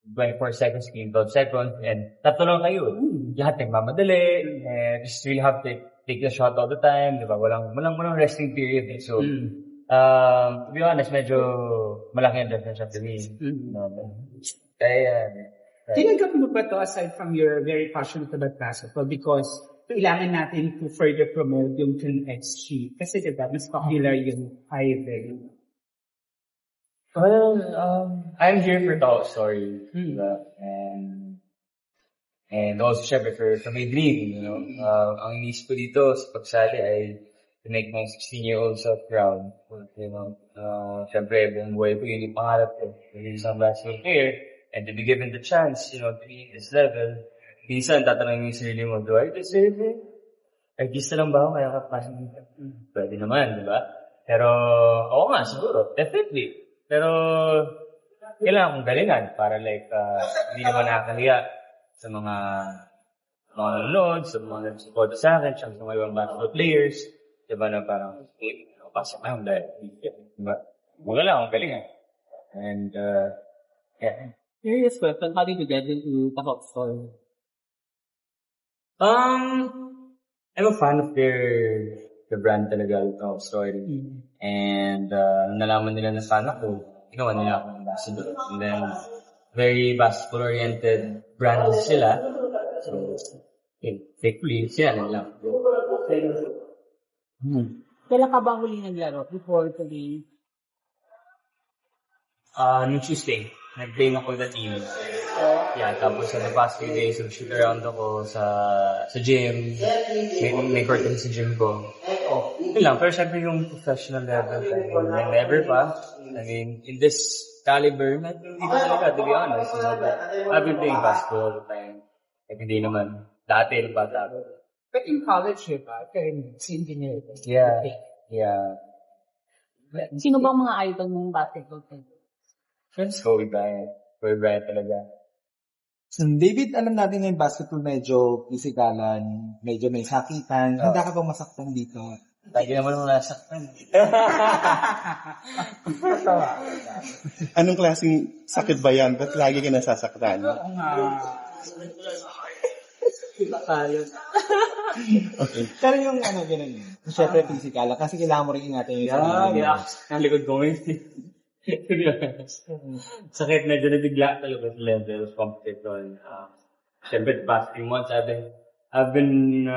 24 seconds, 12 seconds, and tatlo lang kayo. Lahat nagmamadali, and just really have to take the shot all the time, di ba? Walang resting period. So, to be honest, medyo malaki ang difference of the mean. Kaya, Tinanggap mo ba to aside from your very passionate about basketball because kailangan natin to further promote yung Team XG kasi diba mas popular yung Ivy. Well, I'm here for the whole story. And also, syempre, for my dream, you know. Ang inisip ko dito sa pagsali ay to make my 16-year-old self proud. You know, syempre, buong buhay ko, yun yung pangarap ko. Yung isang basketball player. And to be given the chance, you know, to be at this level, minsan tatanungin mo yung sarili mo, do I deserve it? Artista lang ba ako kaya kapasok dito? Pwede naman, di ba? Pero, oo nga, siguro, definitely. Pero, kailangan kong galingan para like, hindi naman nakakahiya sa mga nanonood, sa mga nag-support sa akin, sa mga ibang basketball players. Diba na parang, pasok na yung dahil. Diba? Wala akong galingan. And, yeah. Curious question, how did you get into Tahok Story? I'm a fan of the brand talaga, Tahok Story. And, nalaman nila na fan ako, ginawa nila ako ng ambassador. And then, very basketball-oriented brand sila. So, thankfully, sila na lang. Kailan ka ba huli naglaro? Before today? Nung Tuesday, nag-play ako with the team. Yeah, tapos sa the past few days, shoot around ako sa gym. May curtain sa gym ko. Yun lang, pero syempre yung professional level, never pa. I mean, in this caliber, hindi ko talaga, to be honest. I've been playing basketball all the time. Hindi naman. Dati, bata ako. But in college, diba? Kaya engineer. Yeah. Sino bang mga idol mong basketball player? Friends, Kobe Bryant. Kobe Bryant talaga. So, David, alam natin na yung basketball medyo pisikalan, medyo may sakitan. Handa ka bang masaktan dito? Lagi naman mo nasaktan. Anong klaseng sakit ba yan? Ba't lagi ka nasasaktan? Okay. Pero yung ganun yun. Siyempre pisikalan. Kasi kailangan mo rin ingatan yung sarili. Ang likod ko ngayon. Sakit, medyo nabigla talaga sa level of competition. Siyempre, the past 3 months, I've been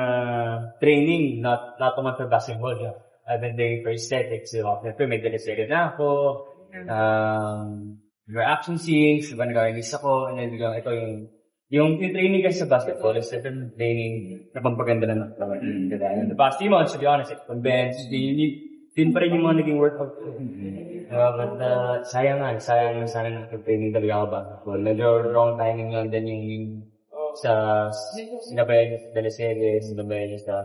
training, not only for basketball. I've been training for aesthetics. Siyempre, may delivery na ako. Your action scenes, diba nag-release ako, and then biglang ito yung training kasi sa basketball is different training na pampaganda na naman. In the past 3 months, to be honest, it's convinced, din pa rin yung mga naging workout ko. But sayang sana nag-training talaga ako basketball. Medyo wrong timing lang din yung sa sinabayan niya sa teleseries, sinabayan niya sa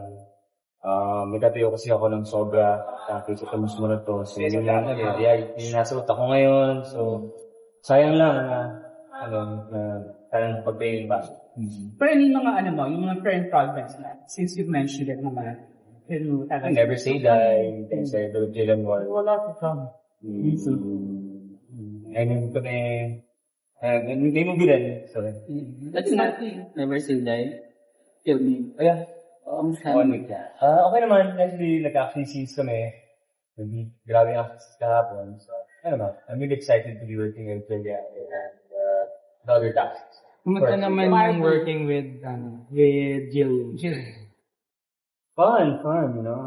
nagkatayo kasi ako ng sobra kasi sa tamus mo na to. So yun lang yung nasa utak ko ngayon. So sayang lang na parang pag-training basketball. Pero yung mga yung mga current progress na, since you've mentioned it naman, I never say die. Thanks to Dylan Wall. Wala ko come. And hindi mo bilan. Sorry. That's nothing. Never say die. Kill me. Oh, yeah. 1 week na. Okay naman. Actually, nag-action scenes kami. Grabe ang action kahapon. So, I'm really excited to be working with Julia and the other tasks. Kumusta naman yung working with Jill? Fun, you know.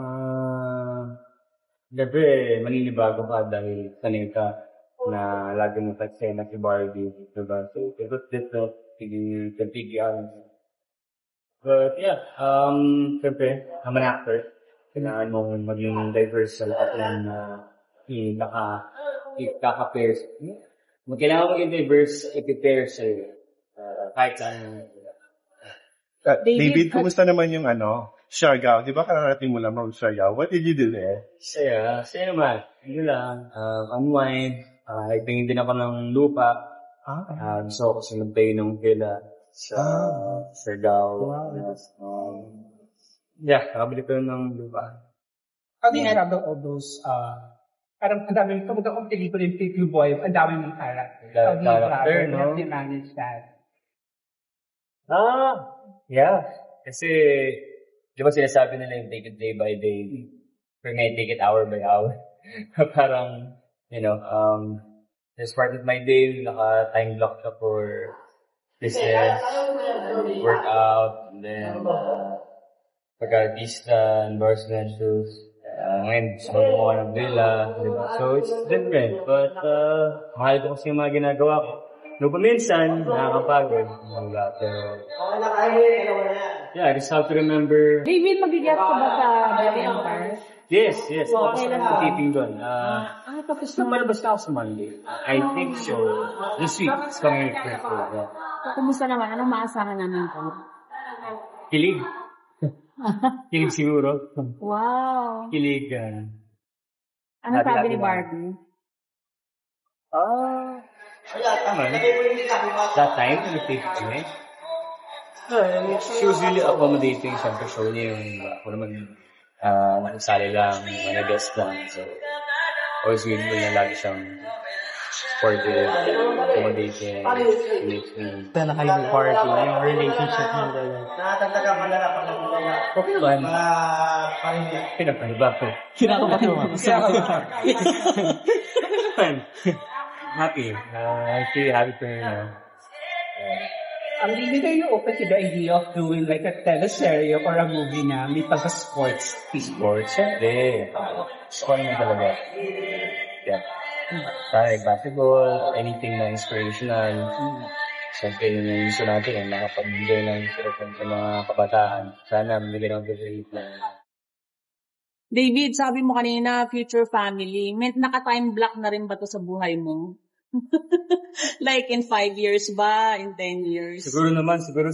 Siyempre, maninibago ka dahil sanay ka na lagi mo sa eksena si Barbie, diba? So, it was difficult to figure out. But yeah, siyempre, I'm an actor. Kailangan mo maging diverse sa lahat ng ikaka-pairs. Kailangan mo maging diverse i-prepare sa'yo. Kahit saan. David, kumusta naman yung Siargao? Di ba kararating mo lang from Siargao? What did you do there? Saya naman. Yun lang. Unwind. Nagtingin din ako ng lupa. Gusto ko kasi nag-play ng villa sa Siargao. Yeah, nakabili ko ng lupa. How do you handle all those Parang ang dami, kapag akong pelikula yung Pretty Boy, ang dami mong character. Character, no? You have to manage that. Yeah. Kasi, di ba sinasabi nila yung take it day by day? For me, I take it hour by hour. Parang, I started my day, naka-time block ka for business, workout, and then pag-artista, endorsement shoes. Ngayon, gusto ko ng villa, diba? So, it's different. But, mahal ko kasi yung mga ginagawa ko. No, paminsan, nakakapagod. Pero, yeah, I just have to remember. David, mag-get ko ba sa Beauty Empire? Yes. kailan ba? Taping doon. Tapos na. Malabas na ako sa Monday. I think so. This week, it's coming with yeah. Kumusta naman? Anong maasahan namin ko? Kilig. Kilig siguro. Wow. Kilig. Ano sabi ni Barbie? Tama. That time, nag-take kami. She was really accommodating. Siyempre, show niya yung ako naman nakasali lang, mga guest lang. So, always grateful na lagi siyang supportive, accommodating, makes me. Sana kayo may party, yung relationship mo dalawa. Okay man. Pinapaiba ko. Happy. I feel happy for her. David, are you open to the idea of doing like a teleserye or a movie na may pagka-sports theme? Sports, syempre. Sport na talaga. Yeah. Like basketball, anything na inspirational. Siyempre, yun yung gusto natin, yung nakapag-bigay ng inspiration sa mga kabataan. Sana, mabigay ng great na. David, sabi mo kanina, future family. May naka-time block na rin ba to sa buhay mo? Like in 5 years ba? In 10 years? Siguro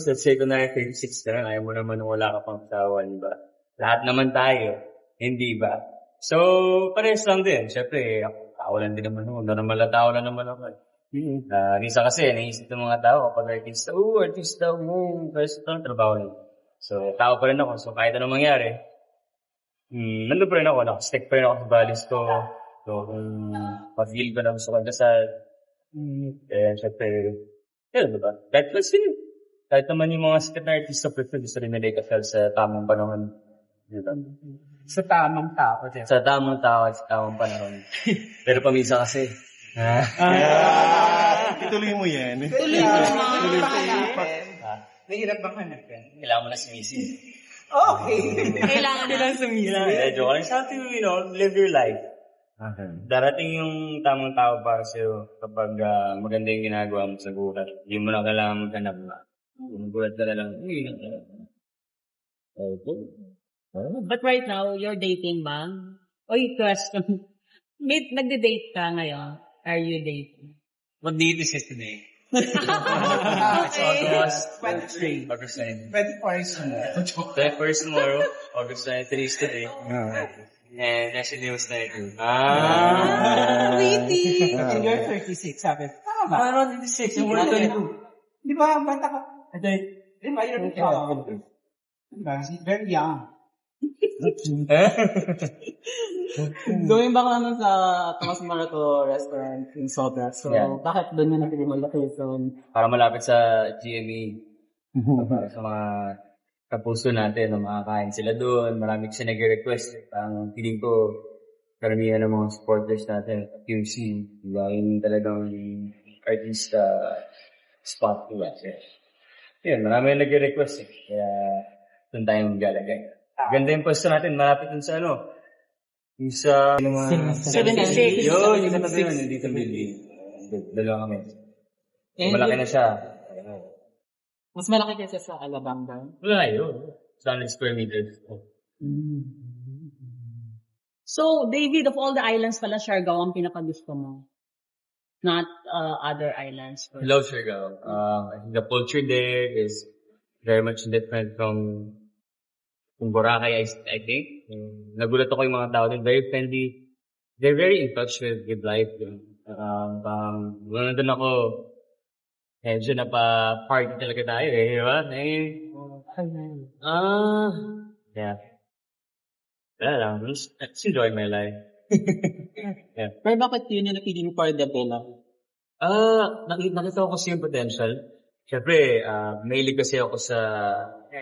sa secondary 36 ka na, ayaw mo naman nung wala ka pang asawa, di ba? Lahat naman tayo, hindi ba? So, parehas lang din. Siyempre, tao lang din naman ako. Tao lang naman ako. Minsan kasi, naisip ng mga tao, kapag artista, first lang, trabaho lang. So, tao pa rin ako. So, kahit anong mangyari, nandun pa rin ako, nakastick pa rin ako sa values ko. So, kung mag-feel ko na gusto ko kasal, syempre, yun, diba? Kahit naman yung mga sikat na artista, prefer gusto rin nila ikasal sa tamang panahon. Diba? Sa tamang tao. Sa tamang tao at sa tamang panahon. Pero paminsan kasi, Ituloy mo yan. Nahirap bang hanapin? kailangan mo na si Missy. Okay. Kailangan nilang sumila. Joke lang. Just have to, live your life. Darating yung tamang tao para sa'yo kapag maganda yung ginagawa mo sa gulat. Hindi mo na kailangan maghanap ba. Gulat ka na lang. But right now, you're dating ba? Oy, question. Nagde-date ka ngayon? Are you dating? What date is it today? It's August 23. August 9. 21st. Tomorrow. August 23 is today. And National News Night. Sweetie! And you're 36, sabi. Tama ba? Parang 26. Yung wala 22. Di ba, bata ka? Di ba, you're very young. Going back naman sa Tomas Marato restaurant in Sobra. So, Yeah. bakit doon yung napili mo location? Para malapit sa GME. Para sa mga kapuso natin, na makakain sila doon. Marami kasi nag-request. Ang feeling ko, karamihan ng mga supporters natin at QC. Diba? Yung talagang artista spot. Diba? Yun, marami yung nag-request. Kaya, doon tayo maglalagay. Ganda yung pwesto natin. Malapit dun sa yung sa 76. Yun, yung katabi yun. Dito building. Dalawa kami. Malaki na siya. Mas malaki kasi sa Alabang. Wala yun. 100 square meters. So, David, of all the islands pala, Siargao ang pinakagusto mo? Not other islands? I love Siargao. I think the culture there is very much different from Boracay, I think. Nagulat ako yung mga tao din. Very friendly. They're very in touch with life. Nandun ako, medyo party talaga tayo eh. Diba? Yeah. Wala lang. Just enjoy my life. Pero bakit yun yung napili mo for develop? Nakita ko kasi yung potential. Siyempre, mahilig kasi ako sa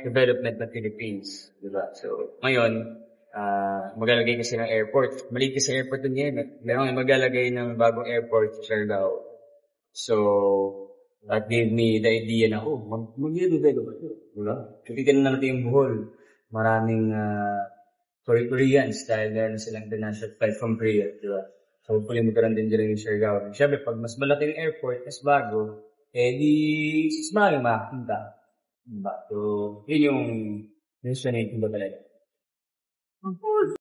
development ng Philippines. Diba? So, ngayon, maglalagay kasi ng airport. Maliit kasi airport din ngayon. Meron maglalagay ng bagong airport sa Siargao. So, that gave me the idea na, mag-develop ito. Diba? Kapitan na natin yung Bohol. Maraming Koreans dahil meron silang international flight from Korea. Diba? So, hopefully magkaroon din dyan yung Siargao. Siyempre, pag mas malaki yung airport, mas bago, di mas maraming makapunta. Diba? So, yun yung sinunod ko ba talaga.